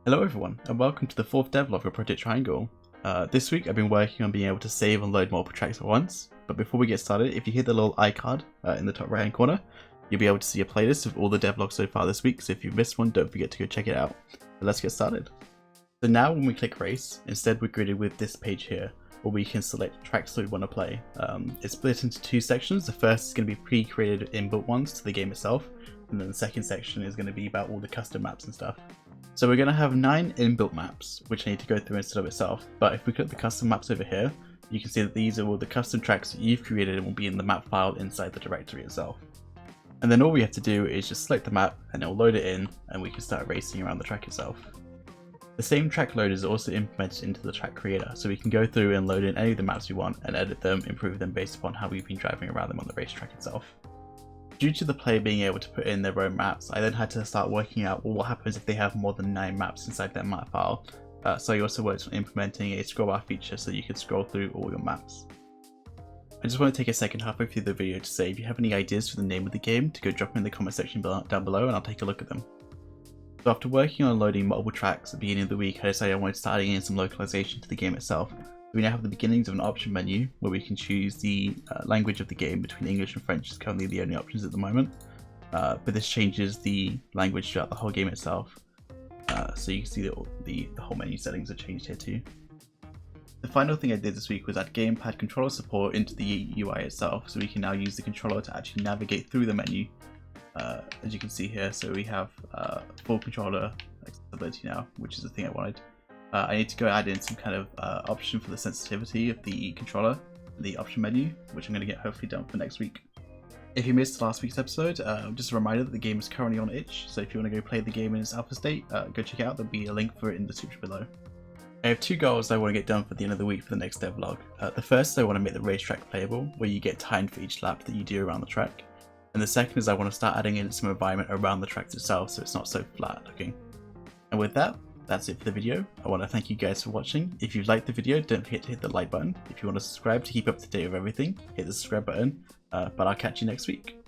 Hello everyone, and welcome to the fourth devlog of Project Triangle. This week I've been working on being able to save and load multiple tracks at once, but before we get started, if you hit the little iCard in the top right hand corner, you'll be able to see a playlist of all the devlogs so far this week, so if you've missed one, don't forget to go check it out. But let's get started. So now when we click race, instead we're greeted with this page here, where we can select tracks that we want to play. It's split into two sections. The first is going to be pre-created inbuilt ones to the game itself, and then the second section is going to be about all the custom maps and stuff. So we're going to have 9 inbuilt maps, which I need to go through instead of itself, but if we click the custom maps over here, you can see that these are all the custom tracks that you've created and will be in the map file inside the directory itself. And then all we have to do is just select the map and it'll load it in, and we can start racing around the track itself. The same track loader is also implemented into the track creator, so we can go through and load in any of the maps we want and edit them, improve them based upon how we've been driving around them on the racetrack itself. Due to the player being able to put in their own maps, I then had to start working out what happens if they have more than 9 maps inside their map file. So I also worked on implementing a scroll bar feature so you could scroll through all your maps. I just want to take a second halfway through the video to say if you have any ideas for the name of the game, to go drop them in the comment section down below and I'll take a look at them. So after working on loading multiple tracks at the beginning of the week, I decided I wanted to start adding in some localization to the game itself. We now have the beginnings of an option menu where we can choose the language of the game between English and French. Is currently the only options at the moment, but this changes the language throughout the whole game itself. So you can see that the whole menu settings are changed here too. The final thing I did this week was add gamepad controller support into the UI itself, so we can now use the controller to actually navigate through the menu. As you can see here, so we have full controller accessibility now, which is the thing I wanted. I need to go add in some kind of option for the sensitivity of the controller, the option menu, which I'm going to get hopefully done for next week. If you missed last week's episode, just a reminder that the game is currently on itch, so if you want to go play the game in its alpha state, go check it out. There'll be a link for it in the description below. I have 2 goals I want to get done for the end of the week for the next devlog. The first is I want to make the racetrack playable, where you get timed for each lap that you do around the track. And the second is I want to start adding in some environment around the tracks itself so it's not so flat looking. And with that, that's it for the video. I want to thank you guys for watching. If you liked the video, don't forget to hit the like button. If you want to subscribe to keep up to date with everything, hit the subscribe button. But I'll catch you next week.